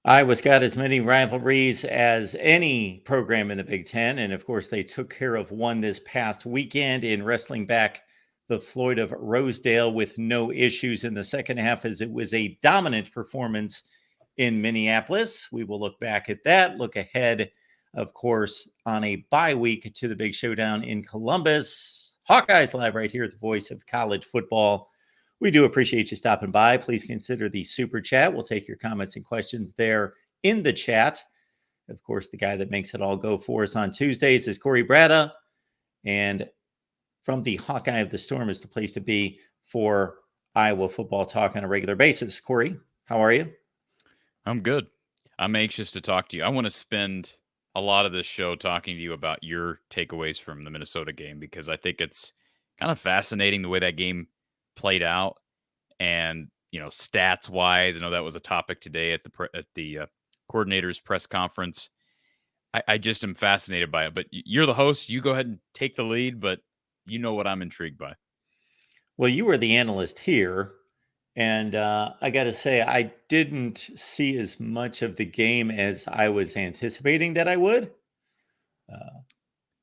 Iowa's got as many rivalries as any program in the Big Ten. And of course, they took care of one this past weekend in wrestling back the Floyd of Rosedale with no issues in the second half, as it was a dominant performance in Minneapolis. We will look back at that, look ahead, of course, on a bye week to the big showdown in Columbus. Hawkeyes live right here at the voice of college football. We do appreciate you stopping by. Please consider the super chat. We'll take your comments and questions there in the chat. Of course, the guy that makes it all go for us on Tuesdays is Corey Brada. And from the Hawkeye of the Storm is the place to be for Iowa football talk on a regular basis. Corey, how are you? I'm good. I'm anxious to talk to you. I want to spend a lot of this show talking to you about your takeaways from the Minnesota game, because I think it's kind of fascinating the way that game played out. And, stats wise, I know that was a topic today at the coordinator's press conference. I just am fascinated by it. But you're the host. You go ahead and take the lead, but you know what I'm intrigued by. Well, you were the analyst here. And I got to say, I didn't see as much of the game as I was anticipating that I would. So I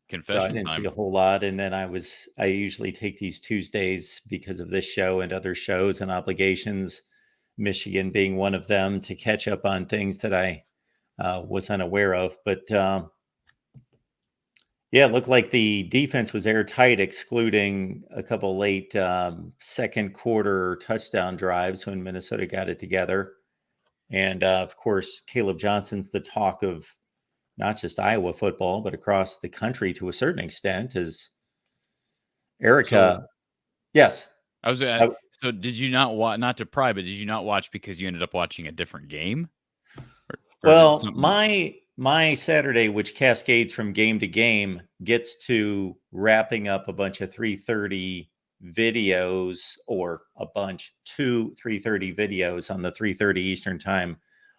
Confession didn't see time. a whole lot. And then I usually take these Tuesdays because of this show and other shows and obligations, Michigan being one of them, to catch up on things that I was unaware of. But yeah, it looked like the defense was airtight, excluding a couple late second quarter touchdown drives when Minnesota got it together. And of course, Caleb Johnson's the talk of not just Iowa football, but across the country to a certain extent. Is Erica? So Yes. I was so did you not watch? Not to pry, but did you not watch because you ended up watching a different game? Or did Well, something? my Saturday, which cascades from game to game, gets to wrapping up a bunch of 3:30 videos, or two 3:30 videos on the 3:30 Eastern time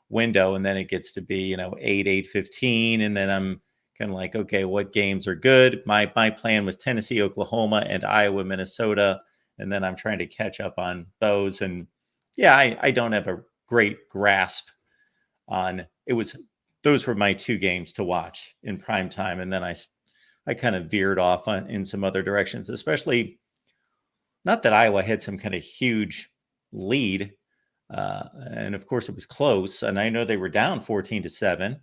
window, and then it gets to be 8:15, and then I'm kind of like, okay, what games are good? My plan was Tennessee, Oklahoma, and Iowa, Minnesota, and then I'm trying to catch up on those. And yeah, I don't have a great grasp on it. Those were my two games to watch in prime time, and then I kind of veered off in some other directions, especially not that Iowa had some kind of huge lead, and of course it was close, and I know they were down 14-7.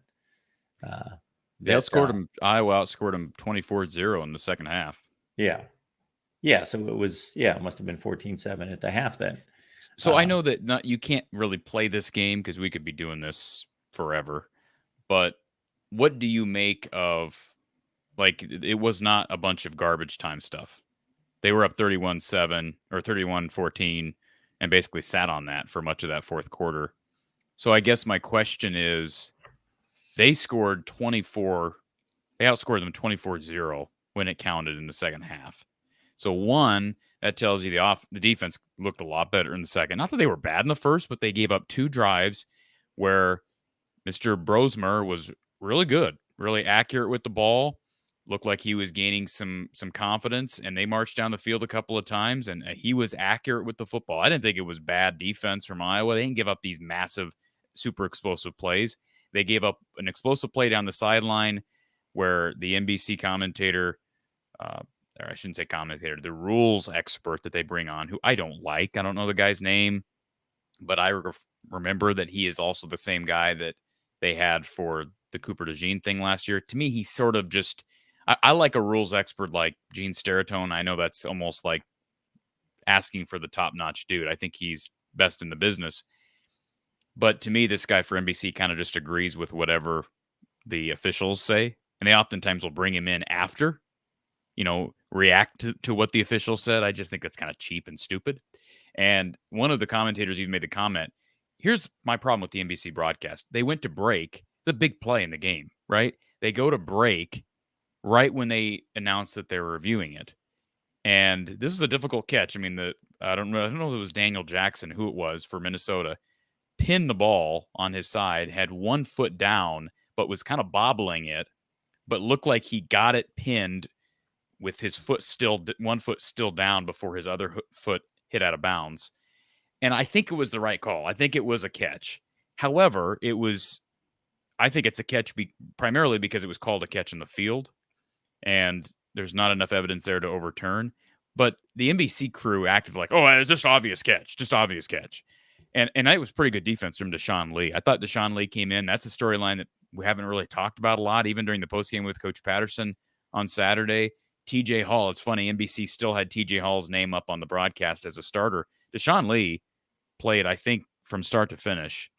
They outscored them. Iowa outscored them 24-0 in the second half. Yeah, so it was, it must have been 14-7 at the half then. So I know that you can't really play this game because we could be doing this forever. But what do you make of, like, it was not a bunch of garbage time stuff. They were up 31-7 or 31-14 and basically sat on that for much of that fourth quarter. So I guess my question is, they scored 24. They outscored them 24-0 when it counted in the second half. So one, that tells you the defense looked a lot better in the second. Not that they were bad in the first, but they gave up two drives where Mr. Brosmer was really good, really accurate with the ball. Looked like he was gaining some confidence, and they marched down the field a couple of times, and he was accurate with the football. I didn't think it was bad defense from Iowa. They didn't give up these massive, super explosive plays. They gave up an explosive play down the sideline where the NBC commentator, or I shouldn't say commentator, the rules expert that they bring on, who I don't like. I don't know the guy's name, but I remember that he is also the same guy that they had for the Cooper DeJean thing last year. To me, he's sort of just, I like a rules expert like Gene Steratone. I know that's almost like asking for the top-notch dude. I think he's best in the business. But to me, this guy for NBC kind of just agrees with whatever the officials say. And they oftentimes will bring him in after, react to what the officials said. I just think that's kind of cheap and stupid. And one of the commentators even made the comment, here's my problem with the NBC broadcast. They went to break, the big play in the game, right? They go to break right when they announced that they were reviewing it. And this is a difficult catch. I mean, I don't know if it was Daniel Jackson, who it was for Minnesota, pinned the ball on his side, had 1 foot down, but was kind of bobbling it, but looked like he got it pinned with his foot still, 1 foot still down before his other foot hit out of bounds. And I think it was the right call. I think it was a catch. However, I think it's a catch primarily because it was called a catch in the field, and there's not enough evidence there to overturn. But the NBC crew acted like, oh, it's just obvious catch, just obvious catch. And it was pretty good defense from Deshaun Lee. I thought Deshaun Lee came in. That's a storyline that we haven't really talked about a lot, even during the postgame with Coach Patterson on Saturday. TJ Hall, it's funny, NBC still had TJ Hall's name up on the broadcast as a starter. Deshaun Lee played, I think, from start to finish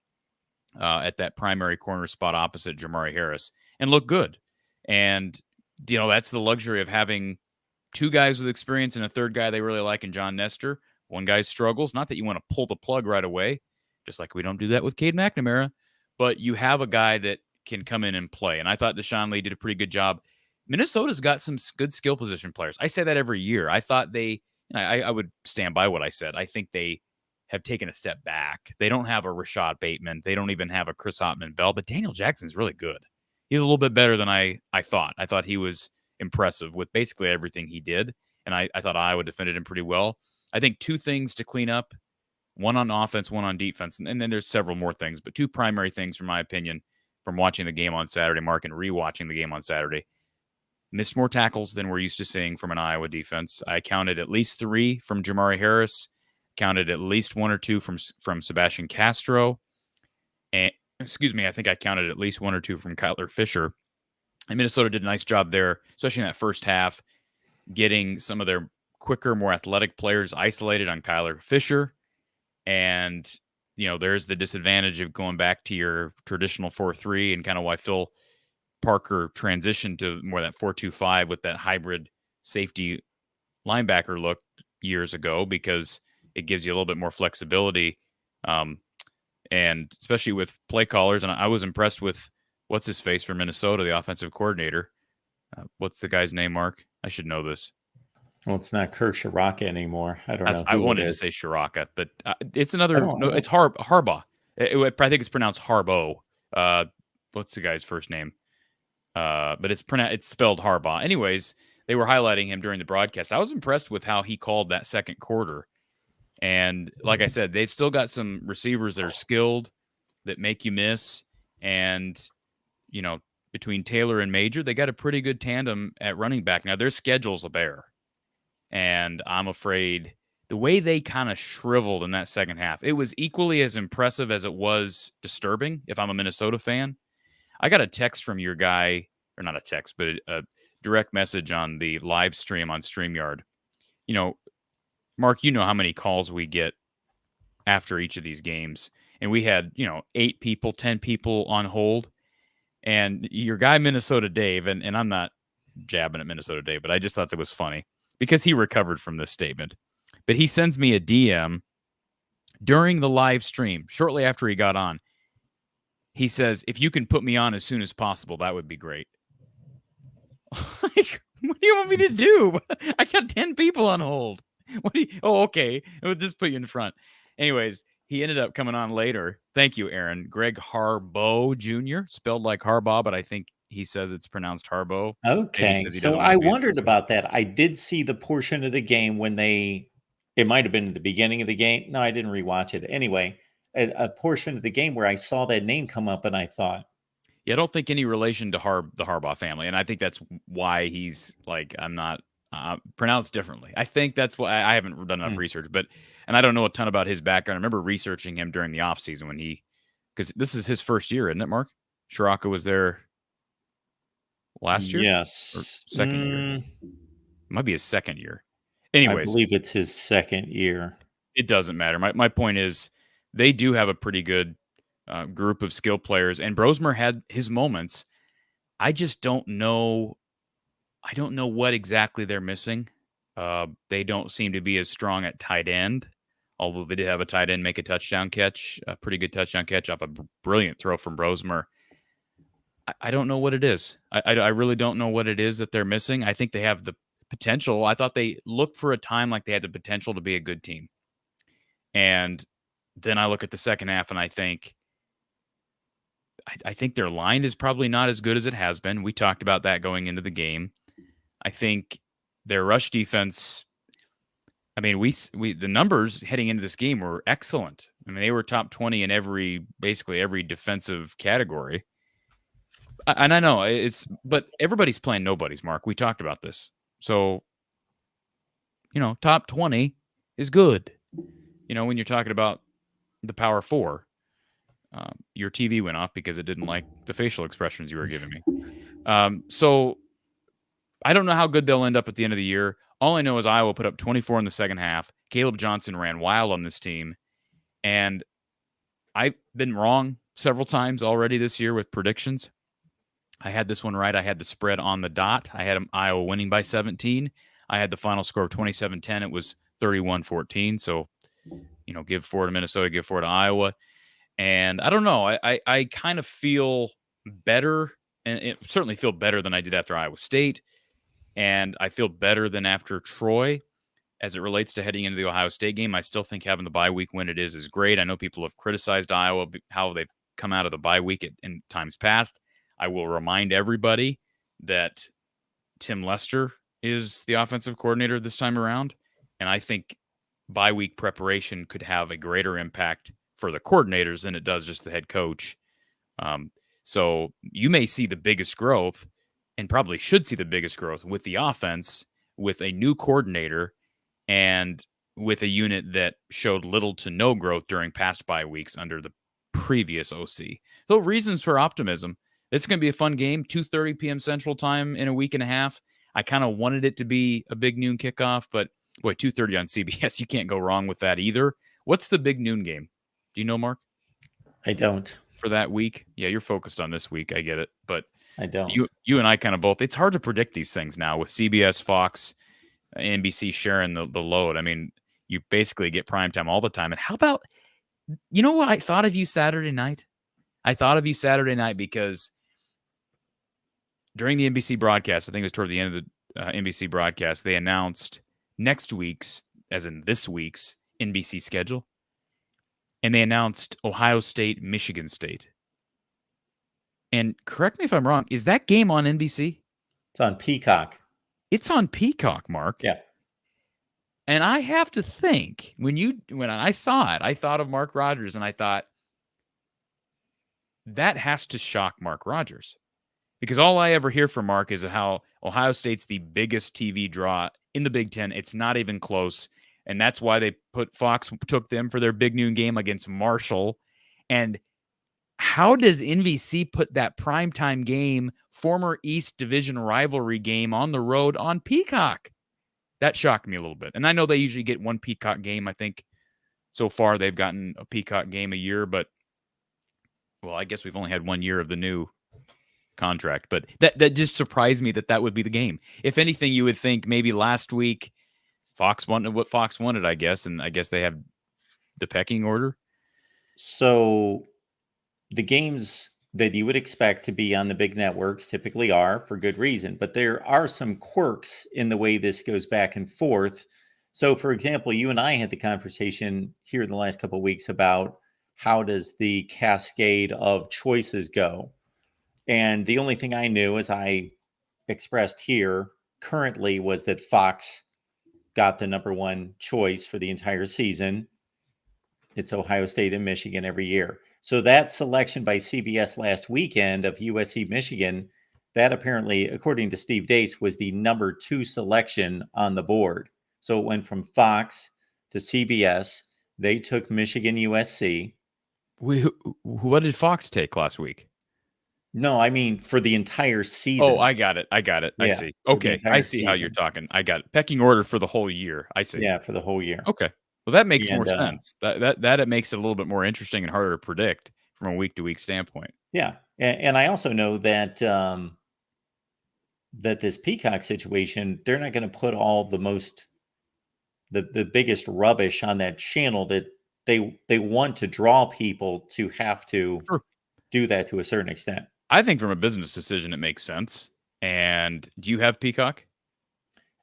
at that primary corner spot opposite Jamari Harris and looked good. And, that's the luxury of having two guys with experience and a third guy they really like in John Nestor. One guy struggles. Not that you want to pull the plug right away, just like we don't do that with Cade McNamara, but you have a guy that can come in and play. And I thought Deshaun Lee did a pretty good job. Minnesota's got some good skill position players. I say that every year. I thought I would stand by what I said. I think they have taken a step back. They don't have a Rashad Bateman. They don't even have a Chris Ottman-Bell, but Daniel Jackson's really good. He's a little bit better than I thought. I thought he was impressive with basically everything he did, and I thought Iowa defended him pretty well. I think two things to clean up, one on offense, one on defense, and then there's several more things, but two primary things, from my opinion, from watching the game on Saturday, Mark, and rewatching the game on Saturday. Missed more tackles than we're used to seeing from an Iowa defense. I counted at least 3 from Jamari Harris, counted at least 1 or 2 from Sebastian Castro, and I think I counted at least 1 or 2 from Kyler Fisher. And Minnesota did a nice job there, especially in that first half, getting some of their quicker, more athletic players isolated on Kyler Fisher. And, there's the disadvantage of going back to your traditional 4-3 and kind of why Phil Parker transitioned to more that 4-2-5 with that hybrid safety linebacker look years ago, because it gives you a little bit more flexibility. And especially with play callers. And I was impressed with what's his face for Minnesota, the offensive coordinator. What's the guy's name, Mark? I should know this. Well, it's not Kirk Shiraka anymore. I don't know. I wanted to say Shiraka, but it's another. No, it's Harbaugh. I think it's pronounced Harbaugh. What's the guy's first name? But it's spelled Harbaugh. Anyways, they were highlighting him during the broadcast. I was impressed with how he called that second quarter. And like I said, they've still got some receivers that are skilled, that make you miss. And, between Taylor and Major, they got a pretty good tandem at running back. Now, their schedule's a bear. And I'm afraid the way they kind of shriveled in that second half, it was equally as impressive as it was disturbing if I'm a Minnesota fan. I got a text from your guy, or not a text, but a direct message on the live stream on StreamYard. Mark, how many calls we get after each of these games. And we had, 8 people, 10 people on hold. And your guy, Minnesota Dave, and I'm not jabbing at Minnesota Dave, but I just thought that was funny because he recovered from this statement. But he sends me a DM during the live stream, shortly after he got on. He says, if you can put me on as soon as possible, that would be great. Like, what do you want me to do? I got 10 people on hold. Okay. We'll just put you in front. Anyways, he ended up coming on later. Thank you, Aaron. Greg Harbaugh Jr., spelled like Harbaugh, but I think he says it's pronounced Harbaugh. Okay. So I wondered about that. I did see the portion of the game when it might have been the beginning of the game. No, I didn't rewatch it. Anyway, a portion of the game where I saw that name come up and I thought, yeah, I don't think any relation to the Harbaugh family. And I think that's why he's like, I'm not pronounced differently. I think that's why I haven't done enough research, and I don't know a ton about his background. I remember researching him during the off season because this is his first year, isn't it, Mark? Shiraka was there last year? Yes. Or second year. It might be his second year. Anyways. I believe it's his second year. It doesn't matter. My point is they do have a pretty good group of skill players, and Brosmer had his moments. I just don't know. I don't know what exactly they're missing. They don't seem to be as strong at tight end, although they did have a tight end make a touchdown catch, a pretty good touchdown catch off a brilliant throw from Brosmer. I don't know what it is. I really don't know what it is that they're missing. I think they have the potential. I thought they looked for a time like they had the potential to be a good team. And then I look at the second half and I think their line is probably not as good as it has been. We talked about that going into the game. I think their rush defense, I mean, we the numbers heading into this game were excellent. I mean, they were top 20 in basically every defensive category. And I know but everybody's playing nobodies, Mark. We talked about this. So, top 20 is good. When you're talking about the Power Four, your TV went off because it didn't like the facial expressions you were giving me. So I don't know how good they'll end up at the end of the year. All I know is Iowa put up 24 in the second half. Caleb Johnson ran wild on this team. And I've been wrong several times already this year with predictions. I had this one right. I had the spread on the dot. I had Iowa winning by 17. I had the final score of 27-10. It was 31-14. So, give 4 to Minnesota, give 4 to Iowa. And I don't know. I kind of feel better, and certainly feel better than I did after Iowa State. And I feel better than after Troy as it relates to heading into the Ohio State game. I still think having the bye week when it is great. I know people have criticized Iowa, how they've come out of the bye week in times past. I will remind everybody that Tim Lester is the offensive coordinator this time around. And I think bye week preparation could have a greater impact for the coordinators than it does just the head coach. So you may see the biggest growth, and probably should see the biggest growth with the offense, with a new coordinator, and with a unit that showed little to no growth during past bye weeks under the previous OC. So reasons for optimism. This is going to be a fun game, 2:30 p.m. Central Time in a week and a half. I kind of wanted it to be a big noon kickoff, but boy, 2:30 on CBS, you can't go wrong with that either. What's the big noon game? Do you know, Mark? I don't. For that week? Yeah, you're focused on this week. I get it. But I don't. You and I kind of both. It's hard to predict these things now with CBS, Fox, NBC sharing the load. I mean, you basically get primetime all the time. And how about, what I thought of you Saturday night? I thought of you Saturday night because during the NBC broadcast, I think it was toward the end of the NBC broadcast, they announced next week's, as in this week's, NBC schedule. And they announced Ohio State, Michigan State. And correct me if I'm wrong, is that game on NBC? It's on Peacock. It's on Peacock, Mark. Yeah. And I have to think, when I saw it, I thought of Mark Rogers, and I thought, that has to shock Mark Rogers. Because all I ever hear from Mark is how Ohio State's the biggest TV draw in the Big Ten. It's not even close. And that's why Fox took them for their big noon game against Marshall. And how does NBC put that primetime game, former East Division rivalry game on the road on Peacock? That shocked me a little bit. And I know they usually get one Peacock game. I think so far they've gotten a Peacock game a year, but well, I guess we've only had 1 year of the new contract, but that just surprised me that would be the game. If anything, you would think maybe last week Fox wanted what Fox wanted, I guess, and I guess they have the pecking order. So the games that you would expect to be on the big networks typically are, for good reason, but there are some quirks in the way this goes back and forth. So, for example, you and I had the conversation here in the last couple of weeks about how does the cascade of choices go? And the only thing I knew, as I expressed here currently, was that Fox got the number one choice for the entire season. It's Ohio State and Michigan every year. So that selection by CBS last weekend of USC Michigan, that apparently, according to Steve Deace, was the number 2 selection on the board. So it went from Fox to CBS. They took Michigan USC. What did Fox take last week? No, I mean for the entire season. Oh, I got it. Yeah, I see. Okay, I see how you're talking. I got it. Pecking order for the whole year. I see. Yeah, for the whole year. Okay. Well, that makes more sense. That it makes it a little bit more interesting and harder to predict from a week-to-week standpoint. Yeah, and I also know that that this Peacock situation, they're not going to put all the biggest rubbish on that channel. That they want to draw people to have to do that to a certain extent. I think from a business decision, it makes sense. And do you have Peacock?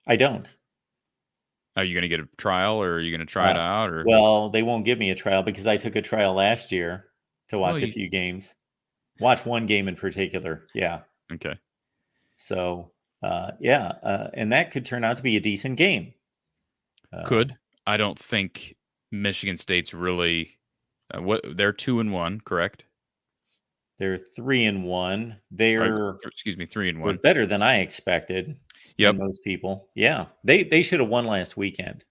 I don't. Are you going to get a trial, or are you going to try it out? Or well, they won't give me a trial because I took a trial last year to watch a few games. Watch one game in particular. Yeah. Okay. So, and that could turn out to be a decent game. Could. I don't think Michigan State's really What they're 2-1, correct? They're 3-1. Excuse me, 3-1. They're better than I expected. Yep. And most people. Yeah. They should have won last weekend.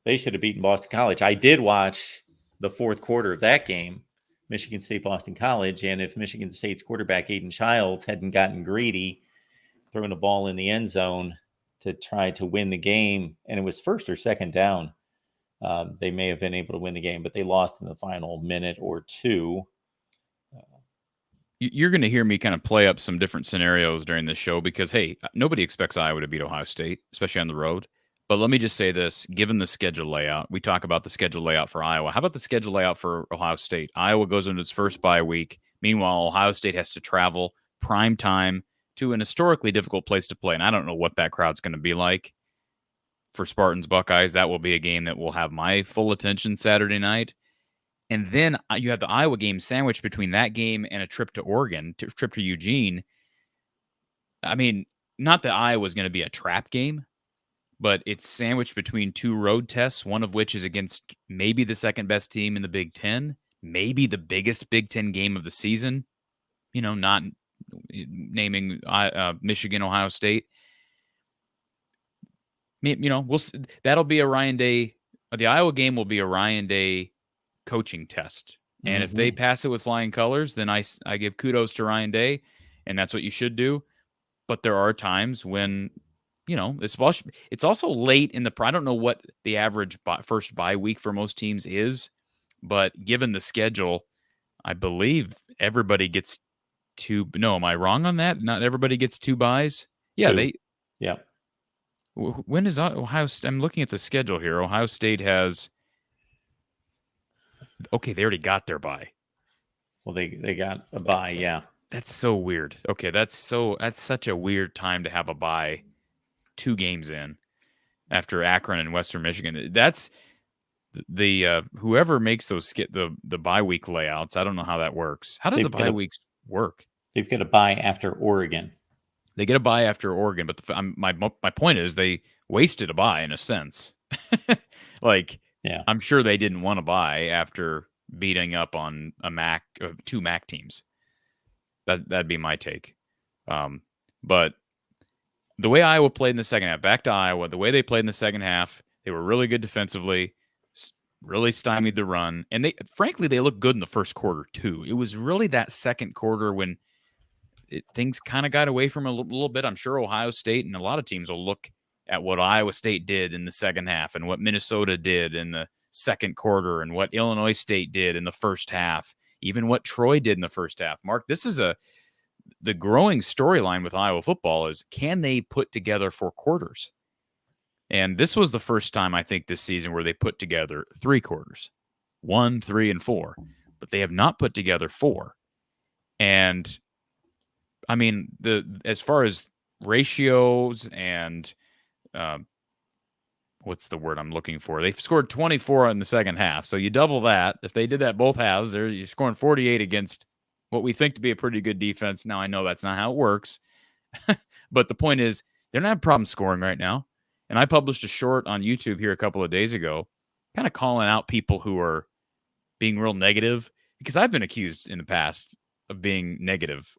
They should have beaten Boston College. I did watch the fourth quarter of that game, Michigan State Boston College, and if Michigan State's quarterback Aiden Childs hadn't gotten greedy, throwing the ball in the end zone to try to win the game, and it was first or second down, they may have been able to win the game, but they lost in the final minute or two. You're going to hear me kind of play up some different scenarios during this show because, hey, nobody expects Iowa to beat Ohio State, especially on the road. But let me just say this, given the schedule layout, we talk about the schedule layout for Iowa. How about the schedule layout for Ohio State? Iowa goes into its first bye week. Meanwhile, Ohio State has to travel prime time to an historically difficult place to play. And I don't know what that crowd's going to be like for Spartans Buckeyes. That will be a game that will have my full attention Saturday night. And then you have the Iowa game sandwiched between that game and a trip to Oregon, trip to Eugene. I mean, not that Iowa's going to be a trap game, but it's sandwiched between two road tests, one of which is against maybe the second best team in the Big Ten, maybe the biggest Big Ten game of the season, not naming Michigan, Ohio State. That'll be a Ryan Day. The Iowa game will be a Ryan Day coaching test. And if they pass it with flying colors, then I give kudos to Ryan Day, and that's what you should do. But there are times when, it's also late in the – I don't know what the average first bye week for most teams is, but given the schedule, I believe everybody gets two – no, am I wrong on that? Not everybody gets two byes? Yeah, Yeah. When is Ohio State? I'm looking at the schedule here. Ohio State has – okay, they already got their bye. Well, they got a bye, yeah. That's so weird. Okay, that's such a weird time to have a bye 2 games in after Akron and Western Michigan. That's the whoever makes those the bye week layouts. I don't know how that works. How does the bye weeks work? They've got a bye after Oregon. They get a bye after Oregon, but my point is they wasted a bye in a sense. Yeah. I'm sure they didn't want to bye after beating up on two MAC teams. That'd be my take. But the way Iowa played in the second half, back to Iowa, the way they played in the second half, they were really good defensively, really stymied the run. And frankly, they looked good in the first quarter too. It was really that second quarter when things kind of got away from a little bit. I'm sure Ohio State and a lot of teams will look at what Iowa State did in the second half and what Minnesota did in the second quarter and what Illinois State did in the first half, even what Troy did in the first half. Mark, this is the growing storyline with Iowa football is, can they put together 4 quarters? And this was the first time, I think, this season where they put together 3 quarters, 1, 3, and 4, but they have not put together 4. And I mean, as far as ratios and what's the word I'm looking for? They've scored 24 in the second half. So you double that. If they did that both halves, you're scoring 48 against what we think to be a pretty good defense. Now, I know that's not how it works. But the point is, they're not having problems scoring right now. And I published a short on YouTube here a couple of days ago, kind of calling out people who are being real negative, because I've been accused in the past of being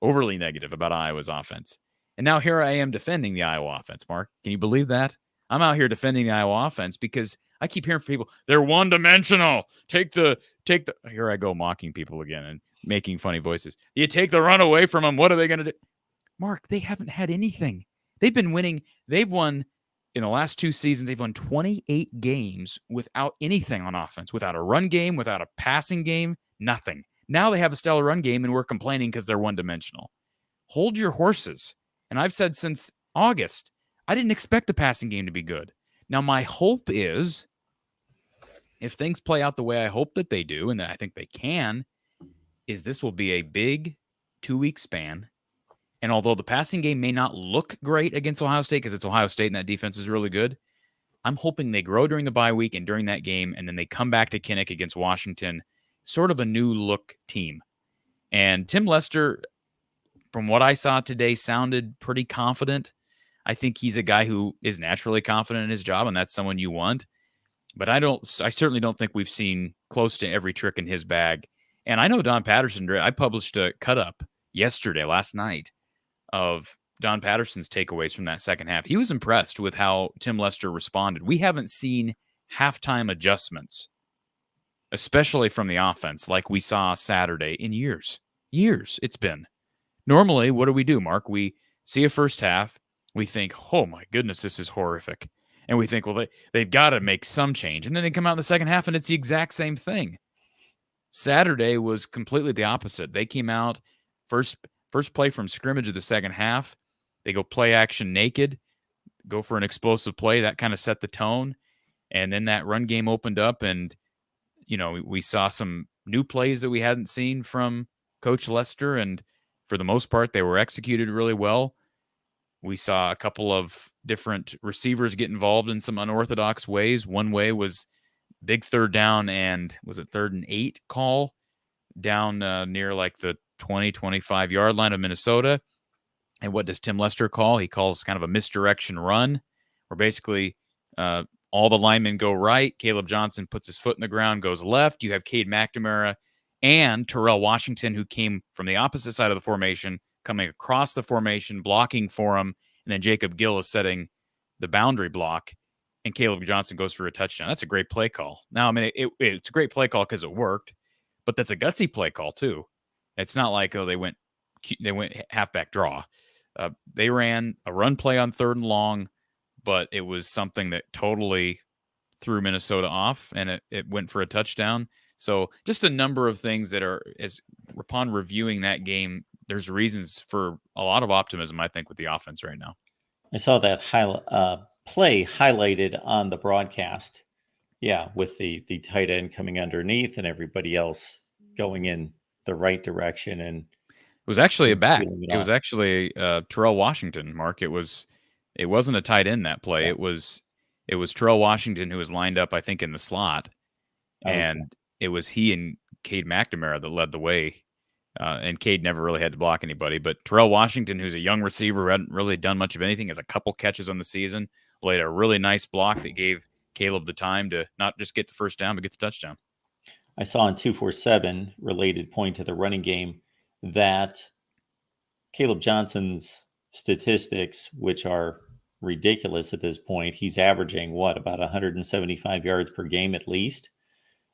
overly negative about Iowa's offense. And now here I am defending the Iowa offense, Mark. Can you believe that? I'm out here defending the Iowa offense because I keep hearing from people, they're one-dimensional. Here I go mocking people again and making funny voices. You take the run away from them, what are they going to do? Mark, they haven't had anything. They've been winning. They've won, in the last 2 seasons, they've won 28 games without anything on offense, without a run game, without a passing game, nothing. Now they have a stellar run game, and we're complaining because they're one-dimensional. Hold your horses. And I've said since August, I didn't expect the passing game to be good. Now, my hope is, if things play out the way I hope that they do, and that I think they can, is this will be a big 2-week span. And although the passing game may not look great against Ohio State because it's Ohio State and that defense is really good, I'm hoping they grow during the bye week and during that game, and then they come back to Kinnick against Washington, sort of a new look team. And Tim Lester, from what I saw today, sounded pretty confident. I think he's a guy who is naturally confident in his job, and that's someone you want. But I certainly don't think we've seen close to every trick in his bag. And I know Don Patterson, I published a cut up last night, of Don Patterson's takeaways from that second half. He was impressed with how Tim Lester responded. We haven't seen halftime adjustments, especially from the offense, like we saw Saturday in years. Years it's been. Normally, what do, Mark? We see a first half. We think, oh my goodness, this is horrific. And we think, well, they've got to make some change. And then they come out in the second half and it's the exact same thing. Saturday was completely the opposite. They came out first play from scrimmage of the second half. They go play action naked, go for an explosive play. That kind of set the tone. And then that run game opened up, and, we saw some new plays that we hadn't seen from Coach Lester. And for the most part, they were executed really well. We saw a couple of different receivers get involved in some unorthodox ways. One way was big third down, and was it 3rd and 8 call down near like the 20, 25 yard line of Minnesota. And what does Tim Lester call? He calls kind of a misdirection run, where basically all the linemen go right. Caleb Johnson puts his foot in the ground, goes left. You have Cade McNamara and Terrell Washington, who came from the opposite side of the formation, coming across the formation, blocking for him. And then Jacob Gill is setting the boundary block, and Caleb Johnson goes for a touchdown. That's a great play call. Now, I mean, it's a great play call because it worked, but that's a gutsy play call too. It's not like, they went halfback draw. They ran a run play on 3rd and long, but it was something that totally threw Minnesota off, and it went for a touchdown. So just a number of things that are, as upon reviewing that game, there's reasons for a lot of optimism, I think, with the offense right now. I saw that play highlighted on the broadcast. Yeah, with the tight end coming underneath and everybody else going in the right direction. And it was actually a back. It was actually Terrell Washington, Mark. It wasn't a tight end that play. Yeah. It was Terrell Washington who was lined up, I think, in the slot. And it was he and Cade McNamara that led the way. And Cade never really had to block anybody. But Terrell Washington, who's a young receiver who hadn't really done much of anything, has a couple catches on the season, laid a really nice block that gave Caleb the time to not just get the first down, but get the touchdown. I saw on 247, related point to the running game, that Caleb Johnson's statistics, which are ridiculous at this point, he's averaging about 175 yards per game at least,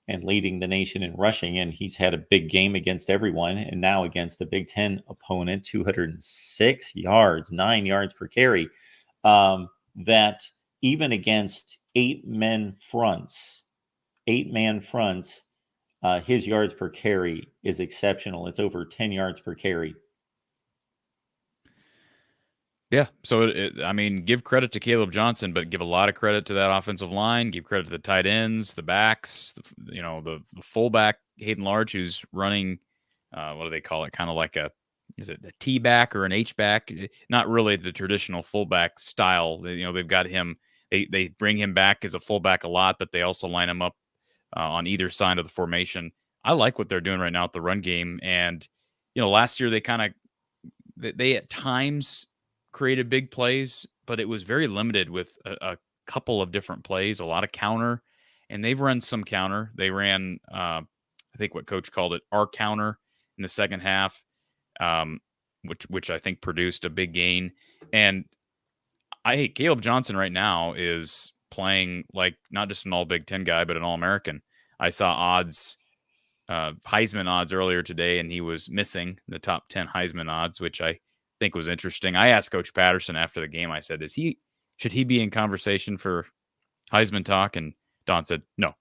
and leading the nation in rushing. And he's had a big game against everyone. And now against a Big Ten opponent, 206 yards, 9 yards per carry. That even against 8-man fronts, his yards per carry is exceptional. It's over 10 yards per carry. Yeah. So, give credit to Caleb Johnson, but give a lot of credit to that offensive line. Give credit to the tight ends, the backs, the fullback, Hayden Large, who's running, what do they call it? Kind of like is it a T-back or an H-back? Not really the traditional fullback style. They've got him. They bring him back as a fullback a lot, but they also line him up on either side of the formation. I like what they're doing right now at the run game. And, last year they at times created big plays, but it was very limited with a couple of different plays, a lot of counter, and they've run some counter. They ran, I think what coach called it, our counter in the second half, which I think produced a big gain. And Caleb Johnson right now is playing like not just an all Big Ten guy, but an All-American. I saw Heisman odds earlier today, and he was missing the top 10 Heisman odds, which I think was interesting. I asked Coach Patterson after the game, I said, should he be in conversation for Heisman talk? And Don said, no.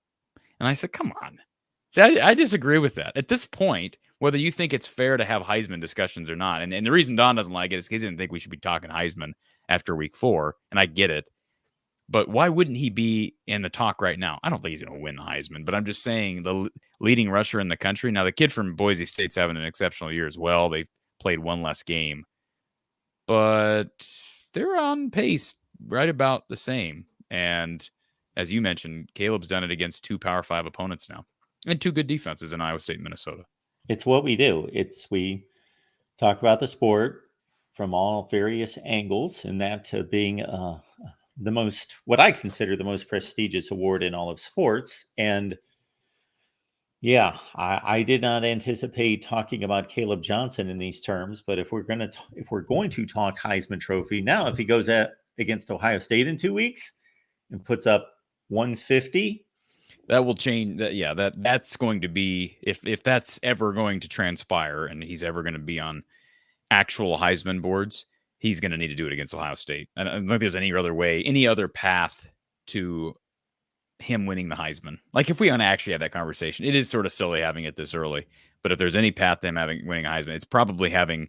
And I said, come on. See, I disagree with that. At this point, whether you think it's fair to have Heisman discussions or not, and the reason Don doesn't like it is because he didn't think we should be talking Heisman after week 4, and I get it. But why wouldn't he be in the talk right now? I don't think he's going to win the Heisman, but I'm just saying the leading rusher in the country. Now, the kid from Boise State's having an exceptional year as well. They've played one less game, but they're on pace right about the same. And as you mentioned, Caleb's done it against 2 Power 5 opponents now and 2 good defenses in Iowa State and Minnesota. It's what we do. We talk about the sport from all various angles, and that being what I consider the most prestigious award in all of sports. And yeah, I did not anticipate talking about Caleb Johnson in these terms, but if we're going to talk Heisman Trophy now, if he goes against Ohio State in 2 weeks and puts up 150, that will change. That's going to be, if that's ever going to transpire, and he's ever going to be on actual Heisman boards, he's going to need to do it against Ohio State. I don't think there's any other way, any other path to him winning the Heisman. Like, if we want to actually have that conversation, it is sort of silly having it this early. But if there's any path to him winning a Heisman, it's probably having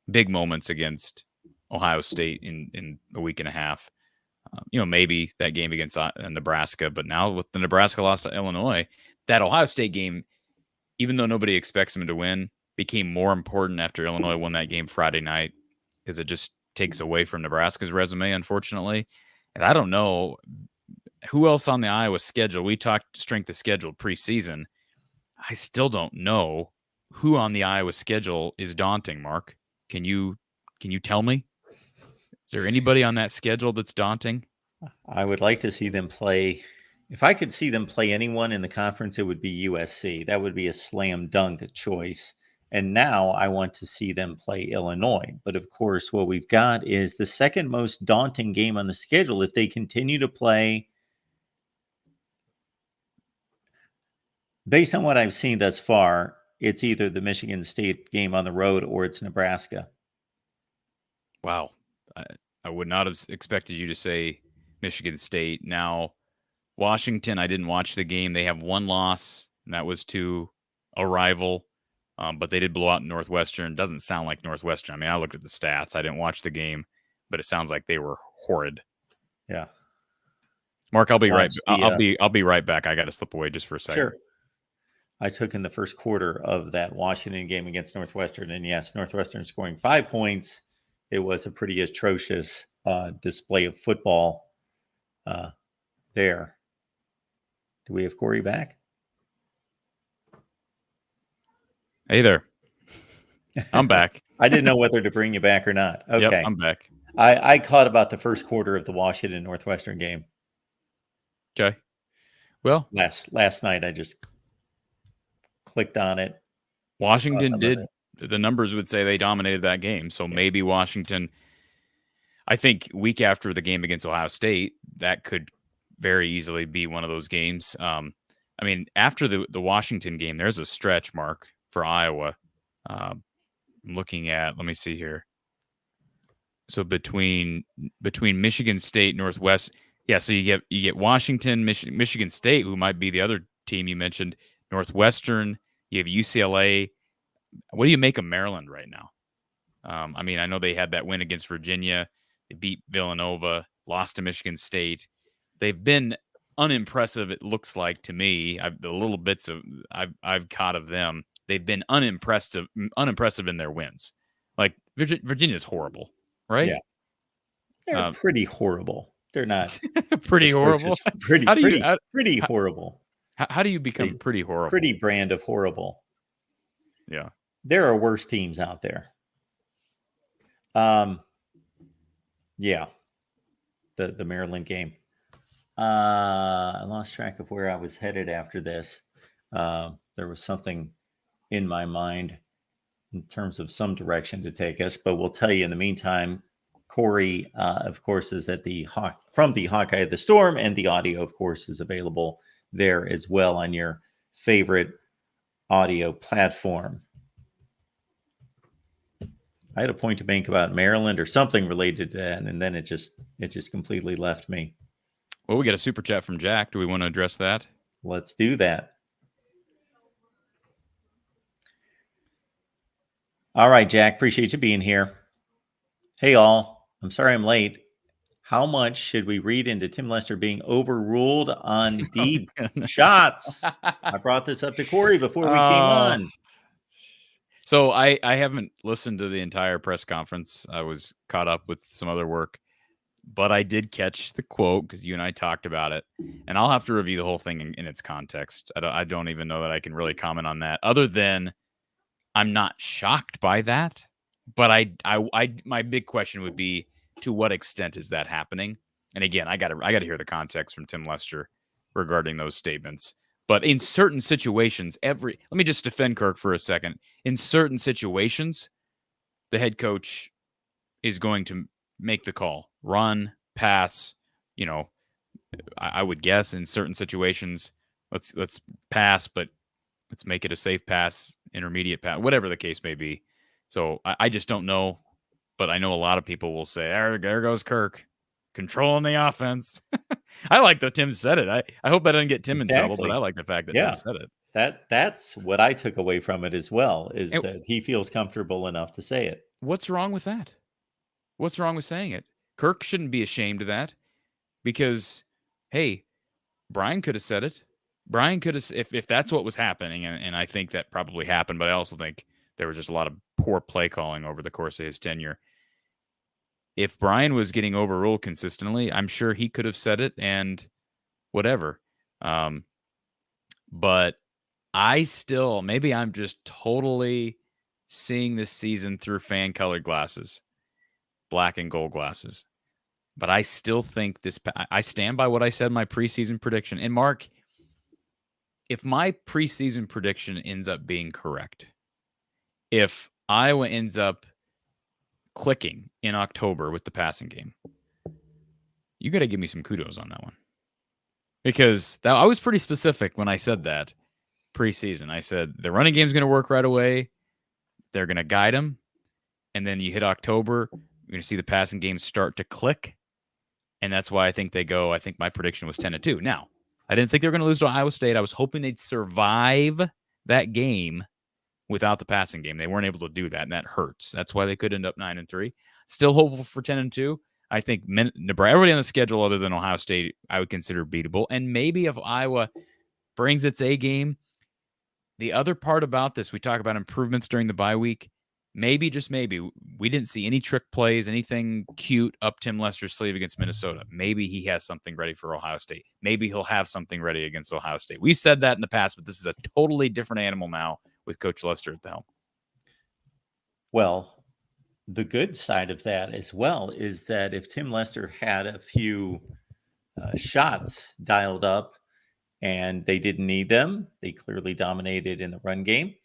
big moments against Ohio State in a week and a half. Maybe that game against Nebraska. But now with the Nebraska loss to Illinois, that Ohio State game, even though nobody expects him to win, became more important after Illinois won that game Friday night, because it just takes away from Nebraska's resume, unfortunately. And I don't know who else on the Iowa schedule. We talked strength of schedule preseason. I still don't know who on the Iowa schedule is daunting, Mark. Can you tell me? Is there anybody on that schedule that's daunting? I would like to see them play. If I could see them play anyone in the conference, it would be USC. That would be a slam dunk choice. And now I want to see them play Illinois. But of course, what we've got is the second most daunting game on the schedule. If they continue to play, based on what I've seen thus far, it's either the Michigan State game on the road or it's Nebraska. Wow. I would not have expected you to say Michigan State. Now, Washington, I didn't watch the game. They have one loss, and that was to a rival. But they did blow out Northwestern. Doesn't sound like Northwestern. I mean, I looked at the stats. I didn't watch the game, but it sounds like they were horrid. Yeah. Mark, I'll be I'll be right back. I got to slip away just for a second. Sure. I took in the first quarter of that Washington game against Northwestern, and yes, Northwestern scoring 5 points. It was a pretty atrocious display of football there. Do we have Corey back? Hey there. I'm back. I didn't know whether to bring you back or not. Okay. Yep, I'm back. I caught about the first quarter of the Washington Northwestern game. Okay. Well, last night I just clicked on it. Washington did. The numbers would say they dominated that game. So maybe Washington, I think week after the game against Ohio State, that could very easily be one of those games. I mean, after the Washington game, there's a stretch, Mark, for Iowa. I'm looking at, let me see here. So between Michigan State, Northwest, yeah. So you get Washington, Michigan State, who might be the other team you mentioned, Northwestern. You have UCLA. What do you make of Maryland right now? I mean, I know they had that win against Virginia. They beat Villanova, lost to Michigan State. They've been unimpressive, it looks like to me. The little bits I've caught of them, they've been unimpressive in their wins. Like Virginia's horrible, right? Yeah, they're pretty horrible. They're not pretty horrible. Pretty horrible. How do you become pretty horrible? Pretty brand of horrible. Yeah, there are worse teams out there. Yeah, the Maryland game. I lost track of where I was headed after this. There was something in my mind in terms of some direction to take us, but we'll tell you in the meantime. Corey, of course, is at from the Hawkeye of the Storm, and the audio, of course, is available there as well on your favorite audio platform. I had a point to make about Maryland or something related to that, and then it just completely left me. Well, we got a super chat from Jack. Do we want to address that? Let's do that. All right, Jack. Appreciate you being here. Hey, all. I'm sorry I'm late. How much should we read into Tim Lester being overruled on deep shots? I brought this up to Corey before we came on. So I haven't listened to the entire press conference. I was caught up with some other work, but I did catch the quote because you and I talked about it, and I'll have to review the whole thing in its context. I don't even know that I can really comment on that, other than I'm not shocked by that. But I my big question would be, to what extent is that happening? And again, I gotta hear the context from Tim Lester regarding those statements. But in certain situations, let me just defend Kirk for a second. In certain situations, the head coach is going to make the call, run, pass. You know, I would guess in certain situations, let's pass, but let's make it a safe pass, intermediate pass, whatever the case may be. So I just don't know, but I know a lot of people will say, there goes Kirk, controlling the offense. I like that Tim said it. I hope I didn't get Tim in trouble, but I like the fact that Tim said it. That's what I took away from it as well, is And that he feels comfortable enough to say it. what's wrong with that? What's wrong with saying it? Kirk shouldn't be ashamed of that because, hey, Brian could have said it. Brian could have, if that's what was happening, and I think that probably happened, but I also think there was just a lot of poor play calling over the course of his tenure. If Brian was getting overruled consistently, I'm sure he could have said it and whatever. But maybe I'm just totally seeing this season through fan-colored glasses, black and gold glasses. But I still think I stand by what I said in my preseason prediction. And Mark, if my preseason prediction ends up being correct, if Iowa ends up clicking in October with the passing game, you got to give me some kudos on that one. Because I was pretty specific when I said that preseason. I said the running game is going to work right away. They're going to guide them. And then you hit October, you're going to see the passing game start to click. And that's why I think my prediction was 10-2. Now, I didn't think they were going to lose to Iowa State. I was hoping they'd survive that game without the passing game. They weren't able to do that, and that hurts. That's why they could end up 9-3. Still hopeful for 10-2. I think everybody on the schedule other than Ohio State, I would consider beatable. And maybe if Iowa brings its A game, the other part about this, we talk about improvements during the bye week. Maybe, just maybe, we didn't see any trick plays, anything cute up Tim Lester's sleeve against Minnesota. Maybe he has something ready for Ohio State. Maybe he'll have something ready against Ohio State. We've said that in the past, but this is a totally different animal now with Coach Lester at the helm. Well, the good side of that as well is that if Tim Lester had a few shots dialed up and they didn't need them, they clearly dominated in the run game.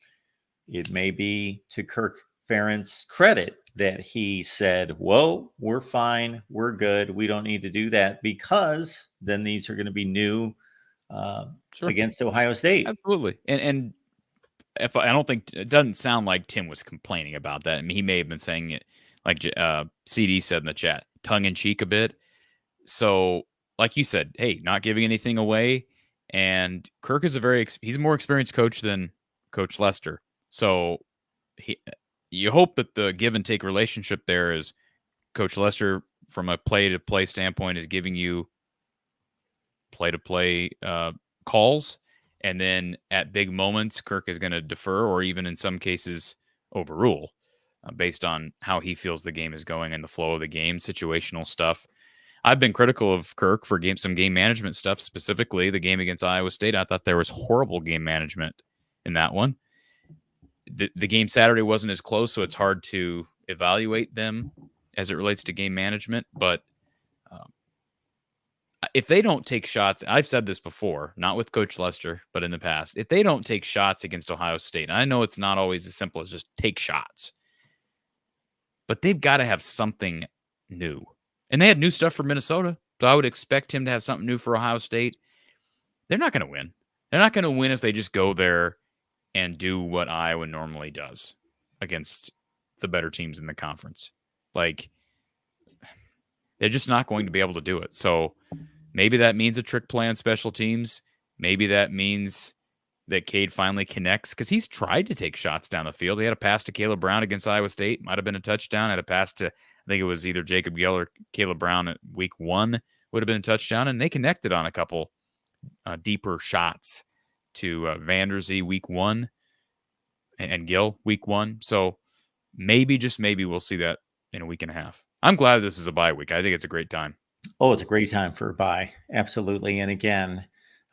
It may be to Kirk Ferentz' credit that he said, whoa, we're fine. We're good. We don't need to do that, because then these are going to be new against Ohio State. Absolutely. And if I don't think it doesn't sound like Tim was complaining about that. I mean, he may have been saying it like CD said in the chat, tongue in cheek a bit. So like you said, hey, not giving anything away. And Kirk is he's a more experienced coach than Coach Lester. So you hope that the give and take relationship there is Coach Lester, from a play-to-play standpoint, is giving you play-to-play calls. And then at big moments, Kirk is going to defer, or even in some cases overrule, based on how he feels the game is going and the flow of the game, situational stuff. I've been critical of Kirk for some game management stuff, specifically the game against Iowa State. I thought there was horrible game management in that one. The game Saturday wasn't as close, so it's hard to evaluate them as it relates to game management. But if they don't take shots, I've said this before, not with Coach Lester, but in the past, if they don't take shots against Ohio State, and I know it's not always as simple as just take shots, but they've got to have something new. And they had new stuff for Minnesota, so I would expect him to have something new for Ohio State. They're not going to win. They're not going to win if they just go there and do what Iowa normally does against the better teams in the conference. Like, they're just not going to be able to do it. So maybe that means a trick play on special teams. Maybe that means that Cade finally connects, because he's tried to take shots down the field. He had a pass to Caleb Brown against Iowa State. Might have been a touchdown. Had a pass to, I think it was either Jacob Gill or Caleb Brown at week 1. Would have been a touchdown. And they connected on a couple deeper shots to Vanderzee week 1 and Gill week 1. So maybe, just maybe, we'll see that in a week and a half. I'm glad this is a bye week. I think it's a great time. Oh, it's a great time for a bye. Absolutely. And again,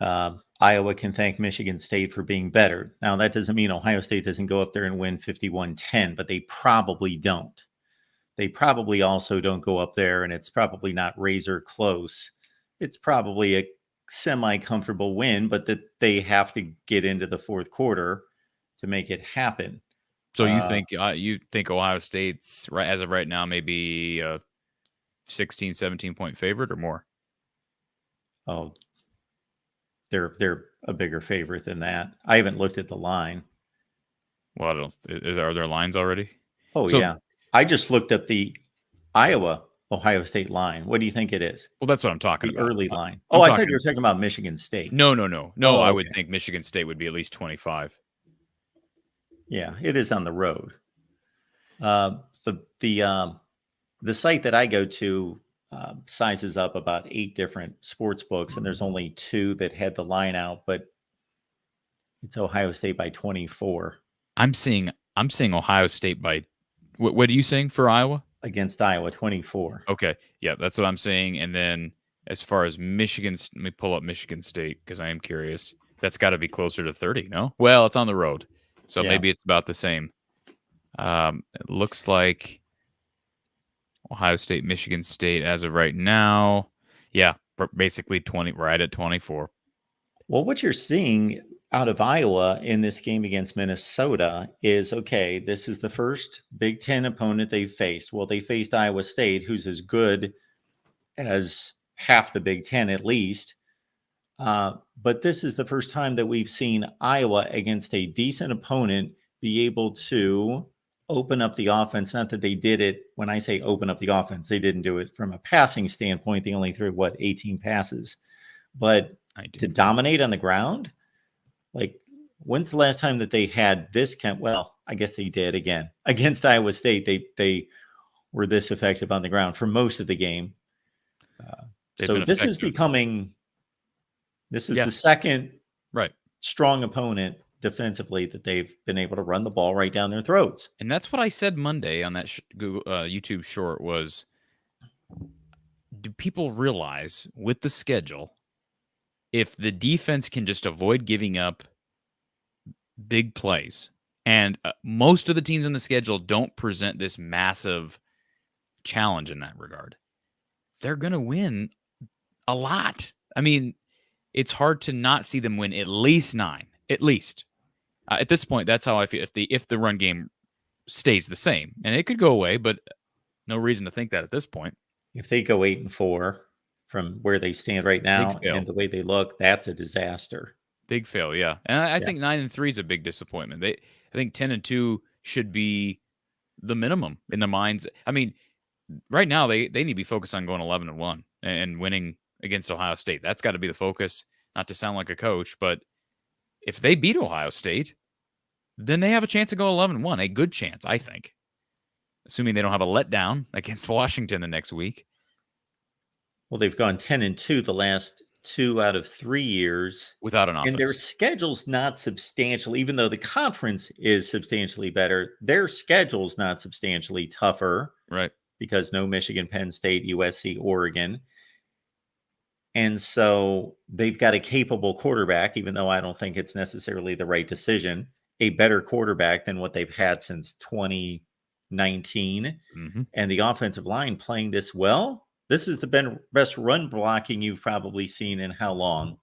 Iowa can thank Michigan State for being better. Now, that doesn't mean Ohio State doesn't go up there and win 51-10, but they probably don't. they probably also don't go up there, and it's probably not razor close. It's probably a semi-comfortable win, but that they have to get into the fourth quarter to make it happen. So you think Ohio State's right as of right now maybe a 16, 17-point favorite or more? Oh, they're a bigger favorite than that. I haven't looked at the line. Well, I don't. Are there lines already? Oh, So, yeah. I just looked up the Iowa Ohio State line. What do you think it is? well, that's what I'm talking The about. early line. I'm Oh, I thought talking. you were talking about Michigan State. No. Oh, I okay. would think Michigan State would be at least 25. Yeah, it is on the road. The site that I go to sizes up about 8 different sports books, and there's only 2 that had the line out, but it's Ohio State by 24 I'm seeing Ohio State by. What are you saying for Iowa? against Iowa, 24. Okay, yeah, that's what I'm saying. And then as far as Michigan, let me pull up Michigan State because I am curious. That's got to be closer to 30. No, well, it's on the road, so Yeah. maybe it's about the same. It looks like Ohio State, Michigan State as of right now. Yeah, basically 20, right at 24. Well, what you're seeing out of Iowa in this game against Minnesota is, okay, this is the first Big Ten opponent they've faced. Well, they faced Iowa State, who's as good as half the Big Ten at least. But this is the first time that we've seen Iowa against a decent opponent be able to open up the offense. Not that they did it. When I say open up the offense, they didn't do it from a passing standpoint. They only threw 18 passes, but to dominate on the ground, like, when's the last time that they had this kind? Well, I guess they did again against Iowa State. They were this effective on the ground for most of the game. So this is becoming. This is the second strong opponent defensively that they've been able to run the ball right down their throats. And that's what I said Monday on that Google YouTube short was, do people realize with the schedule, if the defense can just avoid giving up big plays, and most of the teams on the schedule don't present this massive challenge in that regard, they're going to win a lot. I mean, it's hard to not see them win at least 9. At least. At this point, that's how I feel. If the run game stays the same, and it could go away, but no reason to think that at this point. If they go 8-4 from where they stand right now and the way they look, that's a disaster. Big fail, yeah. And I think 9-3 is a big disappointment. I think 10-2 should be the minimum in their minds. I mean, right now they need to be focused on going 11-1 and winning against Ohio State. That's got to be the focus. Not to sound like a coach, but if they beat Ohio State, then they have a chance to go 11-1. A good chance, I think. Assuming they don't have a letdown against Washington the next week. Well, they've gone 10-2 the last 2 out of 3 years without an offense. And their schedule's not substantial, even though the conference is substantially better. Their schedule's not substantially tougher. Right. Because no Michigan, Penn State, USC, Oregon. And so they've got a capable quarterback, even though I don't think it's necessarily the right decision, a better quarterback than what they've had since 2019. Mm-hmm. And the offensive line playing this well. This is the best run blocking you've probably seen in how long?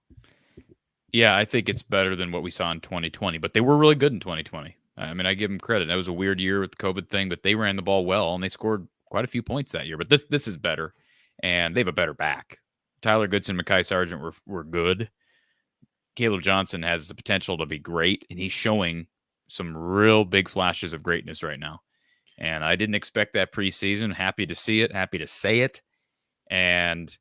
Yeah, I think it's better than what we saw in 2020, but they were really good in 2020. I mean, I give them credit. That was a weird year with the COVID thing, but they ran the ball well, and they scored quite a few points that year. But this is better, and they have a better back. Tyler Goodson, Mekhi Sargent were good. Caleb Johnson has the potential to be great, and he's showing some real big flashes of greatness right now. And I didn't expect that preseason. Happy to see it. Happy to say it. And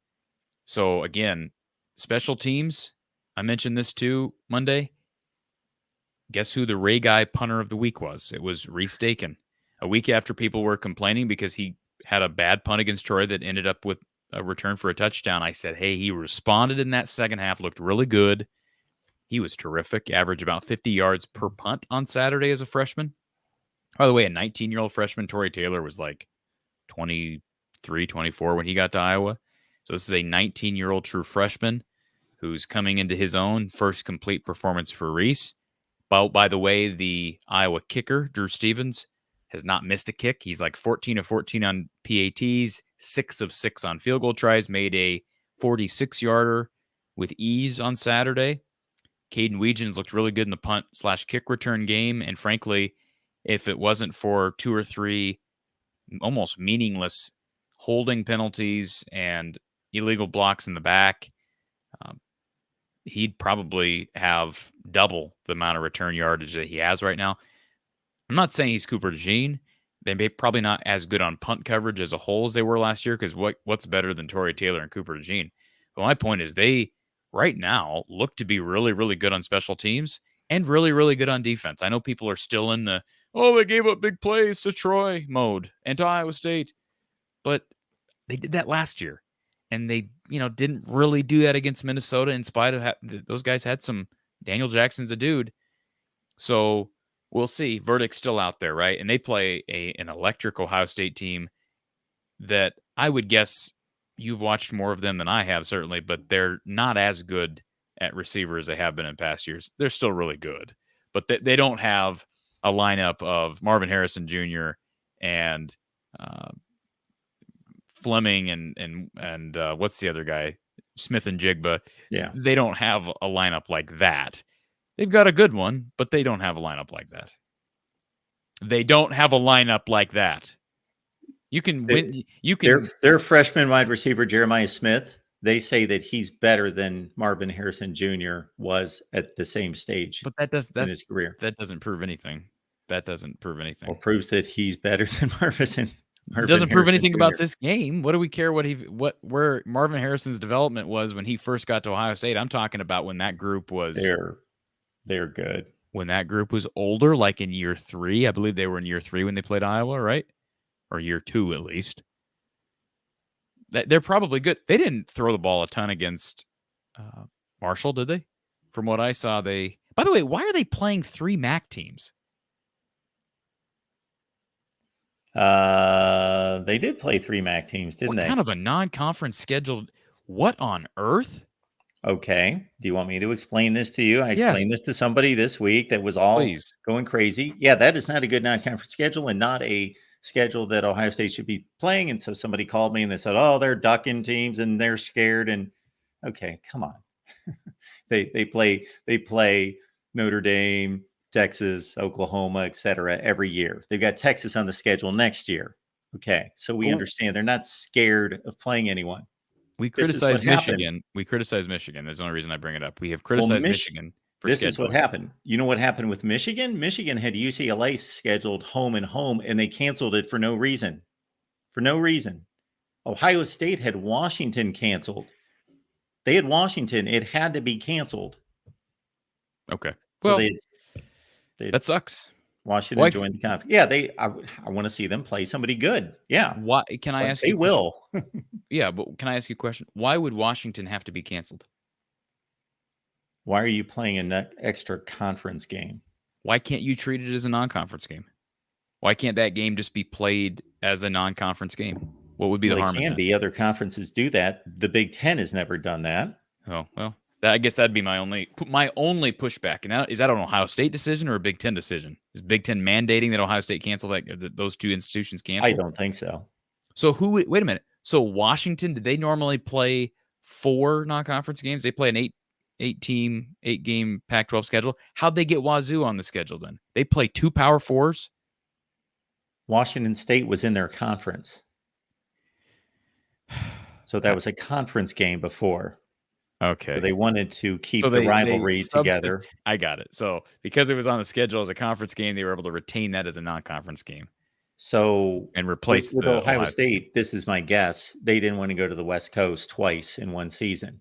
so, again, special teams, I mentioned this too Monday. Guess who the Ray Guy punter of the week was? It was Reese Dakin. A week after people were complaining because he had a bad punt against Troy that ended up with a return for a touchdown, I said, hey, he responded in that second half, looked really good. He was terrific, averaged about 50 yards per punt on Saturday as a freshman. By the way, a 19-year-old freshman, Torrey Taylor, was like 23, 24 when he got to Iowa. So this is a 19-year-old true freshman who's coming into his own, first complete performance for Reese. By the way, the Iowa kicker, Drew Stevens, has not missed a kick. He's like 14 of 14 on PATs, 6 of 6 on field goal tries, made a 46-yarder with ease on Saturday. Caden Weegens looked really good in the punt/kick return game. And frankly, if it wasn't for 2 or 3 almost meaningless holding penalties and illegal blocks in the back, he'd probably have double the amount of return yardage that he has right now. I'm not saying he's Cooper DeJean. They may probably not as good on punt coverage as a whole as they were last year, because what's better than Torrey Taylor and Cooper DeJean? But my point is they right now look to be really, really good on special teams and really, really good on defense. I know people are still in the, they gave up big plays to Troy mode and to Iowa State, but they did that last year. And they, didn't really do that against Minnesota in spite of those guys had some. Daniel Jackson's a dude. So we'll see. Verdict's still out there, right? And they play an electric Ohio State team that I would guess you've watched more of them than I have, certainly, but they're not as good at receiver as they have been in past years. They're still really good, but they don't have a lineup of Marvin Harrison Jr. and Fleming and what's the other guy? Smith and Jigba. Yeah. They don't have a lineup like that. They've got a good one, but they don't have a lineup like that. They don't have a lineup like that. You can win. You can. Their freshman wide receiver, Jeremiah Smith, they say that he's better than Marvin Harrison Jr. was at the same stage But in his career. That doesn't prove anything. Well, proves that he's better than Marvin. It doesn't prove Harrison anything Jr. about this game. What do we care where Marvin Harrison's development was when he first got to Ohio State? I'm talking about when that group was they're good. When that group was older, like in year 3. I believe they were in year 3 when they played Iowa, right? Or year 2 at least. They're probably good. They didn't throw the ball a ton against Marshall, did they? From what I saw, by the way, why are they playing 3 MAC teams? They did play 3 MAC teams, didn't they? What kind of a non-conference schedule? What on earth? Okay. Do you want me to explain this to you? I explained this to somebody this week that was all going crazy. Yeah, that is not a good non-conference schedule and not a schedule that Ohio State should be playing. And so somebody called me and they said, they're ducking teams and they're scared. And okay, come on. they play Notre Dame, Texas, Oklahoma, etc. every year. They've got Texas on the schedule next year. Okay. So we understand they're not scared of playing anyone. We criticize Michigan. We criticize Michigan. That's the only reason I bring it up. We have criticized Michigan for scheduling. This is what happened. You know what happened with Michigan? Michigan had UCLA scheduled home and home, and they canceled it for no reason. For no reason. Ohio State had Washington canceled. They had Washington. It had to be canceled. Okay. So well, that sucks. Washington joined the conference. Yeah, I want to see them play somebody good. Yeah. Why can I ask you? They will. Yeah, but can I ask you a question? Why would Washington have to be canceled? Why are you playing an extra conference game? Why can't you treat it as a non-conference game? Why can't that game just be played as a non-conference game? What would be the harm? It can be. Other conferences do that. The Big Ten has never done that. Oh, well. I guess that'd be my only pushback. And is that an Ohio State decision or a Big Ten decision? Is Big Ten mandating that Ohio State cancel those 2 institutions cancel? I don't think so. So wait a minute. So Washington, did they normally play 4 non-conference games? They play an 8-game Pac-12 schedule. How'd they get Wazoo on the schedule then? They play 2 Power 4s? Washington State was in their conference. So that was a conference game before. Okay. So they wanted to keep the rivalry together. I got it. So because it was on the schedule as a conference game, they were able to retain that as a non-conference game. So and replace with Ohio State, this is my guess. They didn't want to go to the West Coast twice in one season.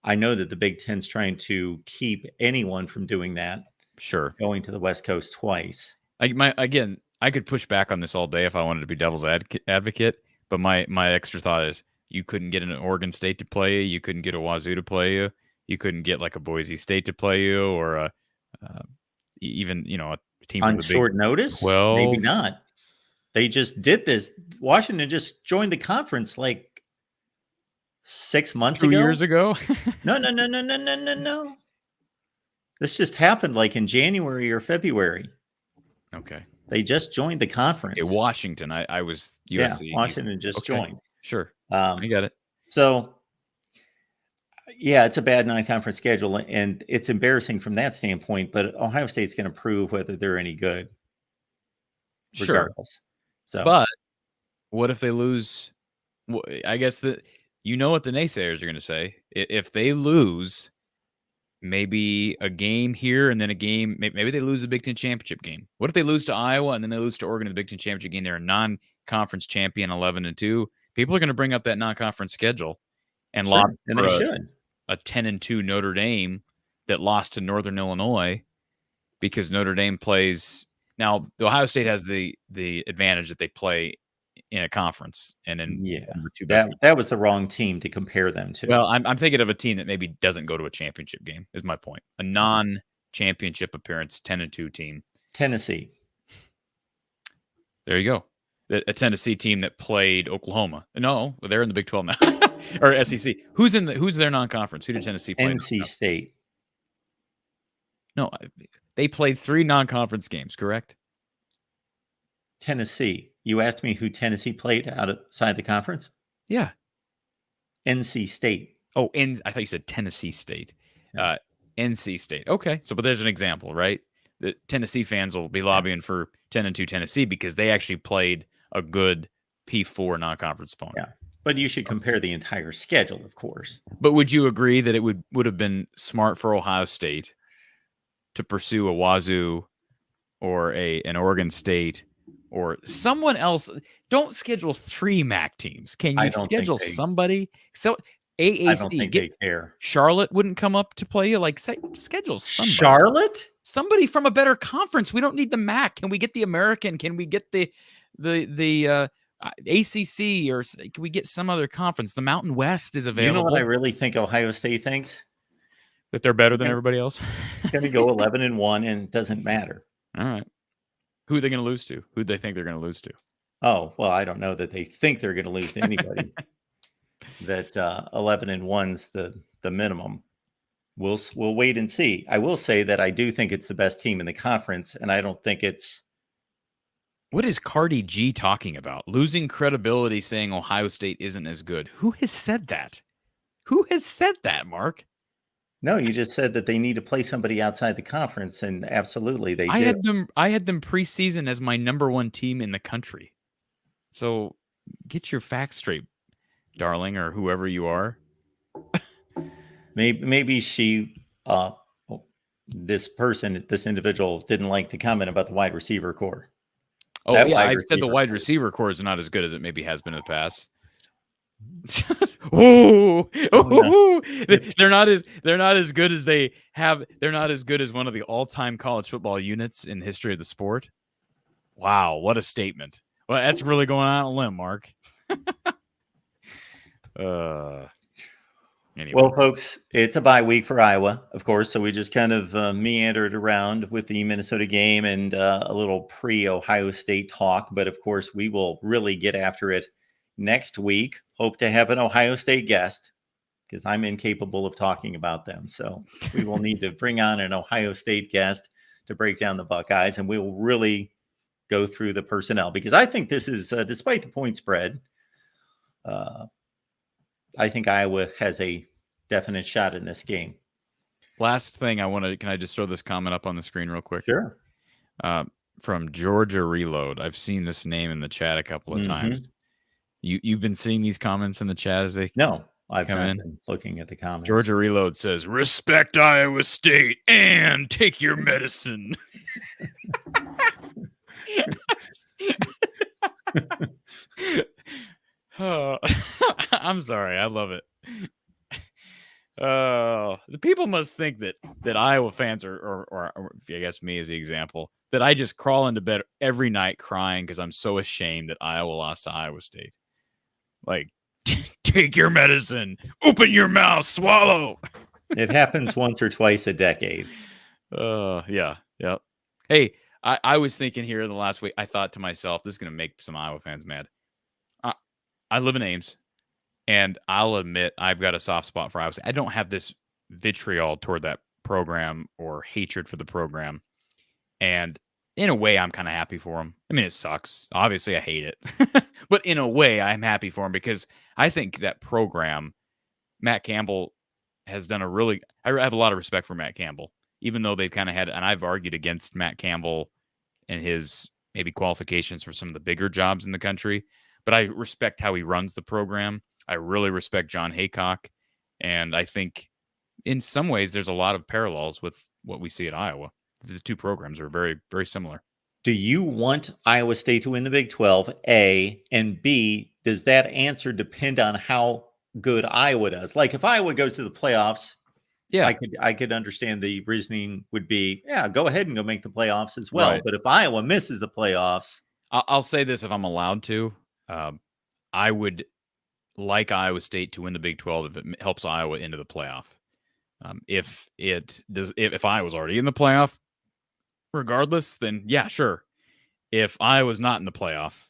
I know that the Big Ten's trying to keep anyone from doing that. Sure. Going to the West Coast twice. Again, I could push back on this all day if I wanted to be devil's advocate, but my extra thought is you couldn't get an Oregon State to play you. You couldn't get a Wazoo to play you. You couldn't get like a Boise State to play you, or even a team on short notice. Well, maybe not. They just did this. Washington just joined the conference like 6 months ago. 2 years ago. No. This just happened like in January or February. Okay. They just joined the Okay, conference. Washington. I was USC. Yeah, Washington just joined. Sure. I I get it. So, yeah, it's a bad non-conference schedule, and it's embarrassing from that standpoint. But Ohio State's going to prove whether they're any good, Sure. regardless. So, But what if they lose? I guess that what the naysayers are going to say. If they lose, maybe a game here and then a game, maybe they lose the Big Ten championship game. What if they lose to Iowa and then they lose to Oregon in the Big Ten championship game? They're a non-conference champion, 11-2. People are going to bring up that non-conference schedule and lob sure, and for they should. a 10-2 Notre Dame that lost to Northern Illinois because Notre Dame plays now. Ohio State has the advantage that they play in a conference and in Yeah, number two best. that was the wrong team to compare them to. Well, I'm thinking of a team that maybe doesn't go to a championship game. Is my point. A non-championship appearance, 10-2 team. Tennessee. There you go. A Tennessee team that played Oklahoma. No, they're in the Big 12 now, or SEC. Who's their non-conference? Who did Tennessee play? NC State. No, they played 3 non-conference games. Correct. Tennessee. You asked me who Tennessee played outside the conference? Yeah. NC State. Oh, I thought you said Tennessee State. No. NC State. Okay, but there's an example, right? The Tennessee fans will be lobbying for 10-2 Tennessee because they actually played a good P4 non-conference opponent. Yeah, but you should compare the entire schedule, of course. But would you agree that it would have been smart for Ohio State to pursue a Wazoo or an Oregon State or someone else? Don't schedule 3 MAC teams. Can you schedule somebody? So AAC. I don't think they care. Charlotte wouldn't come up to play you. Like, schedule somebody. Charlotte? Somebody from a better conference. We don't need the MAC. Can we get the American? Can we get the ACC, or can we get some other conference? The Mountain West is available. You know what I really think Ohio State thinks? That they're better than everybody else? Going to go 11-1, and it doesn't matter. All right. Who are they going to lose to? Who do they think they're going to lose to? Oh, well, I don't know that they think they're going to lose to anybody. That 11-1's the minimum. We'll wait and see. I will say that I do think it's the best team in the conference, and I don't think it's. What is Cardi G talking about? Losing credibility, saying Ohio State isn't as good. Who has said that? Who has said that, Mark? No, you just said that they need to play somebody outside the conference, and absolutely they do. I had them preseason as my number 1 team in the country. So get your facts straight, darling, or whoever you are. Maybe she, this individual didn't like the comment about the wide receiver core. Oh, yeah, I've said the wide receiver core is not as good as it maybe has been in the past. No. They're not as good as they have. They're not as good as one of the all-time college football units in the history of the sport. Wow, what a statement! Well, that's really going on a limb, Mark. Anyway. Well, folks, it's a bye week for Iowa, of course, so we just kind of meandered around with the Minnesota game and a little pre-Ohio State talk. But, of course, we will really get after it next week. Hope to have an Ohio State guest because I'm incapable of talking about them. So we will need to bring on an Ohio State guest to break down the Buckeyes, and we will really go through the personnel because I think this is, despite the point spread, I think Iowa has a definite shot in this game. Last thing can I just throw this comment up on the screen real quick? Sure. From Georgia Reload. I've seen this name in the chat a couple of times. You've been seeing these comments in the chat as they No, I've come not in? been looking at the comments. Georgia Reload says, respect Iowa State and take your medicine. Oh, I'm sorry. I love it. The people must think that Iowa fans or I guess me as the example, that I just crawl into bed every night crying because I'm so ashamed that Iowa lost to Iowa State. Like, take your medicine, open your mouth, swallow. It happens once or twice a decade. Yeah. Hey, I was thinking here in the last week, I thought to myself, this is going to make some Iowa fans mad. I live in Ames, and I'll admit I've got a soft spot for Iowa State. I don't have this vitriol toward that program or hatred for the program. And in a way, I'm kind of happy for him. I mean, it sucks. Obviously, I hate it. But in a way, I'm happy for him because I think that program, Matt Campbell has done I have a lot of respect for Matt Campbell, even though they've kind of had, and I've argued against Matt Campbell and his maybe qualifications for some of the bigger jobs in the country. But I respect how he runs the program. I really respect John Haycock. And I think in some ways, there's a lot of parallels with what we see at Iowa. The two programs are very, very similar. Do you want Iowa State to win the Big 12, A, and B, does that answer depend on how good Iowa does? Like if Iowa goes to the playoffs, Yeah, I could understand the reasoning would be, yeah, go ahead and go make the playoffs as well. right. But if Iowa misses the playoffs, I'll say this if I'm allowed to. I would like Iowa State to win the Big 12 if it helps Iowa into the playoff. If Iowa's already in the playoff, regardless, then yeah, sure. If Iowa's not in the playoff,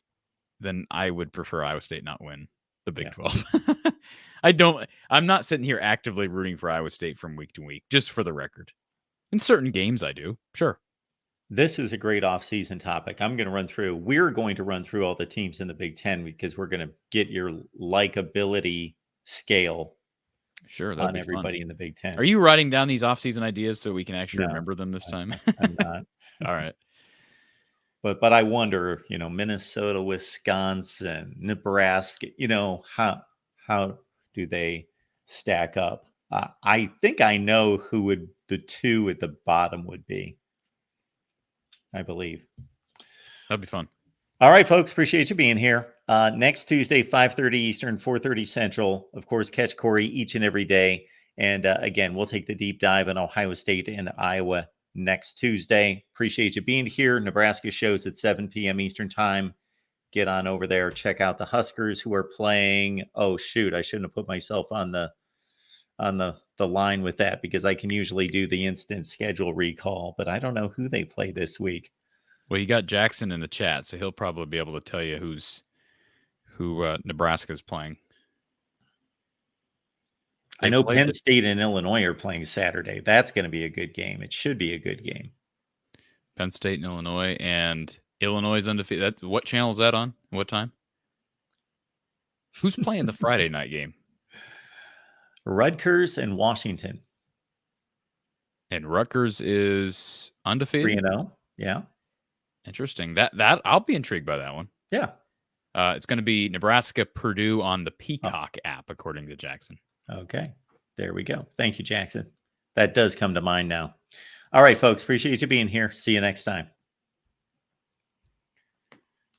then I would prefer Iowa State not win the Big 12. I'm not sitting here actively rooting for Iowa State from week to week, just for the record. In certain games, I do, sure. this is a great off-season topic. We're going to run through all the teams in the Big Ten because we're going to get your likability scale Sure, that'd on be everybody fun. in the Big Ten. Are you writing down these off-season ideas so we can actually No, remember them this time? I'm not. All right. But I wonder, Minnesota, Wisconsin, Nebraska, how do they stack up? I think I know who would the two at the bottom would be. I believe. That'd be fun. All right, folks. Appreciate you being here. Next Tuesday, 5:30 Eastern, 4:30 Central. Of course, catch Corey each and every day. And again, we'll take the deep dive on Ohio State and Iowa next Tuesday. Appreciate you being here. Nebraska shows at 7 p.m. Eastern time. Get on over there. Check out the Huskers who are playing. Oh shoot, I shouldn't have put myself on the line with that because I can usually do the instant schedule recall, but I don't know who they play this week. Well, you got Jackson in the chat, so he'll probably be able to tell you who Nebraska's playing. I know Penn State and Illinois are playing Saturday. That's going to be a good game. It should be a good game. Penn State and Illinois, and Illinois is undefeated. What channel is that on? What time? Who's playing the Friday night game? Rutgers and Washington. And Rutgers is undefeated? 3-0. Yeah. Interesting. That I'll be intrigued by that one. Yeah. It's going to be Nebraska Purdue on the Peacock app, according to Jackson. Okay. There we go. Thank you, Jackson. That does come to mind now. All right, folks. Appreciate you being here. See you next time.